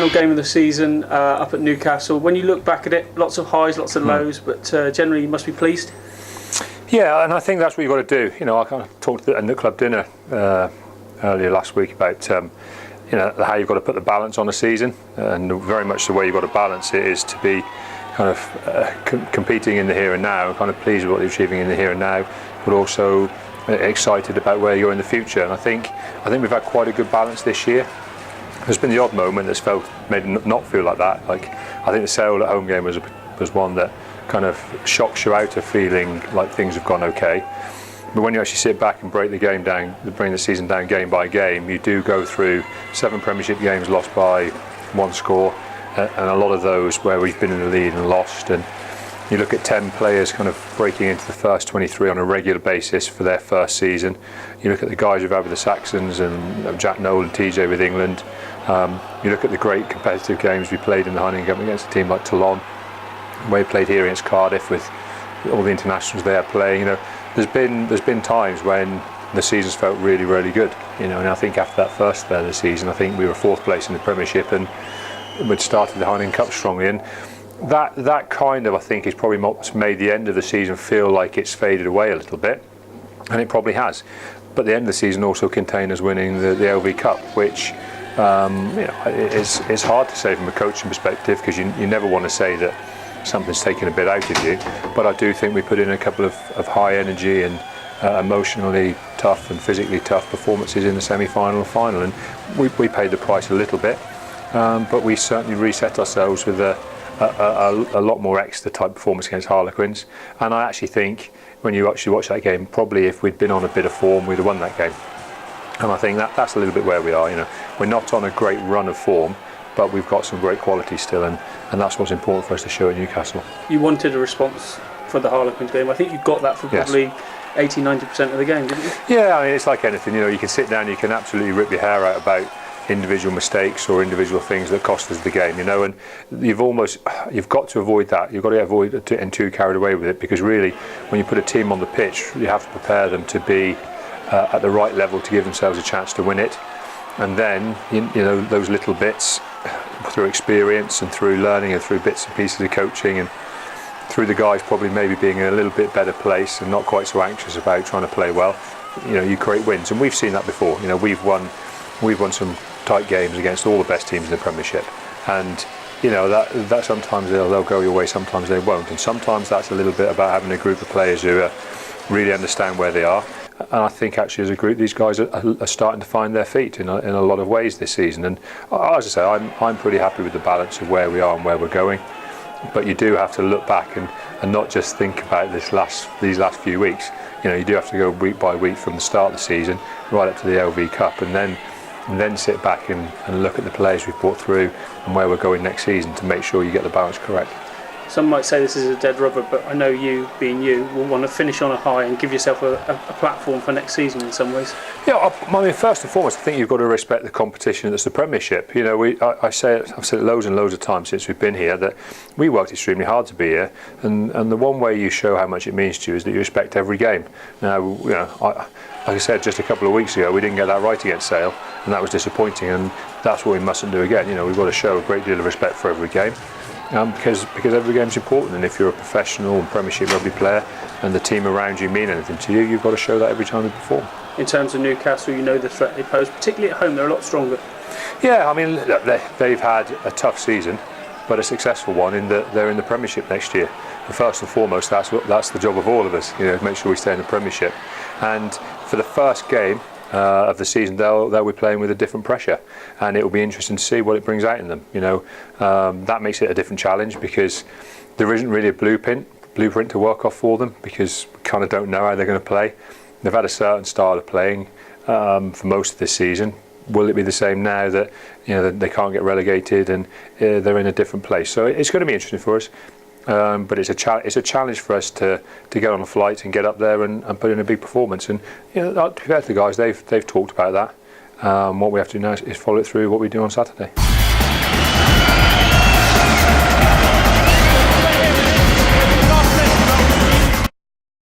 final game of the season up at Newcastle. When you look back at it, lots of highs, lots of lows, but generally you must be pleased. Yeah, and I think that's what you've got to do. You know, I kind of talked at the club dinner earlier last week about you know, how you've got to put the balance on a season, and very much the way you've got to balance it is to be kind of competing in the here and now, kind of pleased with what you're achieving in the here and now, but also excited about where you're in the future. And I think we've had quite a good balance this year. There's been the odd moment that's made it not feel like that. Like, I think the Sale at home game was one that kind of shocks you out of feeling like things have gone okay. But when you actually sit back and break the game down, bring the season down game by game, you do go through 7 Premiership games lost by 1 score, and a lot of those where we've been in the lead and lost. And you look at 10 players kind of breaking into the first 23 on a regular basis for their first season. You look at the guys we've had with the Saxons and Jack Noel and TJ with England. You look at the great competitive games we played in the Heineken against a team like Toulon, where we played here against Cardiff with all the internationals they had playing. You know, there's been times when the season's felt really, really good. You know, and I think after that first third of the season, I think we were 4th place in the Premiership and we'd started the Heineken Cup strongly. And that kind of, I think, is probably what's made the end of the season feel like it's faded away a little bit, and it probably has. But the end of the season also contained us winning the LV Cup, which you know, it's hard to say from a coaching perspective, because you never want to say that something's taken a bit out of you. But I do think we put in a couple of high energy and emotionally tough and physically tough performances in the semi-final and final, and we paid the price a little bit, but we certainly reset ourselves with a lot more Exeter type performance against Harlequins. And I actually think when you actually watch that game, probably if we'd been on a bit of form, we'd have won that game. And I think that's a little bit where we are. You know, we're not on a great run of form, but we've got some great quality still, and that's what's important for us to show at Newcastle. You wanted a response for the Harlequins game. I think you got that for probably 80-90% of the game, didn't you? Yeah, I mean, it's like anything. You know, you can sit down, you can absolutely rip your hair out about individual mistakes or individual things that cost us the game, you know, and you've got to avoid that. You've got to avoid getting too carried away with it, because really when you put a team on the pitch, you have to prepare them to be at the right level to give themselves a chance to win it. And then you know, those little bits through experience and through learning and through bits and pieces of coaching and through the guys probably maybe being in a little bit better place and not quite so anxious about trying to play well, you know, you create wins. And we've seen that before. You know, we've won some tight games against all the best teams in the Premiership, and you know that sometimes they'll go your way, sometimes they won't, and sometimes that's a little bit about having a group of players who really understand where they are. And I think actually as a group these guys are starting to find their feet in a lot of ways this season. And as I say, I'm pretty happy with the balance of where we are and where we're going. But you do have to look back and not just think about these last few weeks. You know, you do have to go week by week from the start of the season right up to the LV Cup, and then sit back and look at the players we've brought through and where we're going next season to make sure you get the balance correct. Some might say this is a dead rubber, but I know you, being you, will want to finish on a high and give yourself a platform for next season in some ways. Yeah, I mean, first and foremost, I think you've got to respect the competition that's the Premiership. You know, I've said it loads and loads of times since we've been here that we worked extremely hard to be here, and the one way you show how much it means to you is that you respect every game. Now, you know, like I said just a couple of weeks ago, we didn't get that right against Sale, and that was disappointing, and that's what we mustn't do again. You know, we've got to show a great deal of respect for every game. Because every game's important, and if you're a professional and Premiership rugby player and the team around you mean anything to you, you've got to show that every time you perform. In terms of Newcastle, you know the threat they pose, particularly at home. They're a lot stronger. Yeah, I mean, look, they've had a tough season, but a successful one in that they're in the Premiership next year. And first and foremost, that's the job of all of us. You know, make sure we stay in the Premiership. And for the first game of the season, they'll be playing with a different pressure, and it will be interesting to see what it brings out in them. You know, that makes it a different challenge, because there isn't really a blueprint to work off for them, because we kind of don't know how they're going to play. They've had a certain style of playing for most of this season. Will it be the same now that, you know, they can't get relegated and they're in a different place? So it's going to be interesting for us. But it's a challenge for us to get on a flight and get up there and put in a big performance. And you know, to be fair to the guys, they've talked about that. What we have to do now is follow it through what we do on Saturday.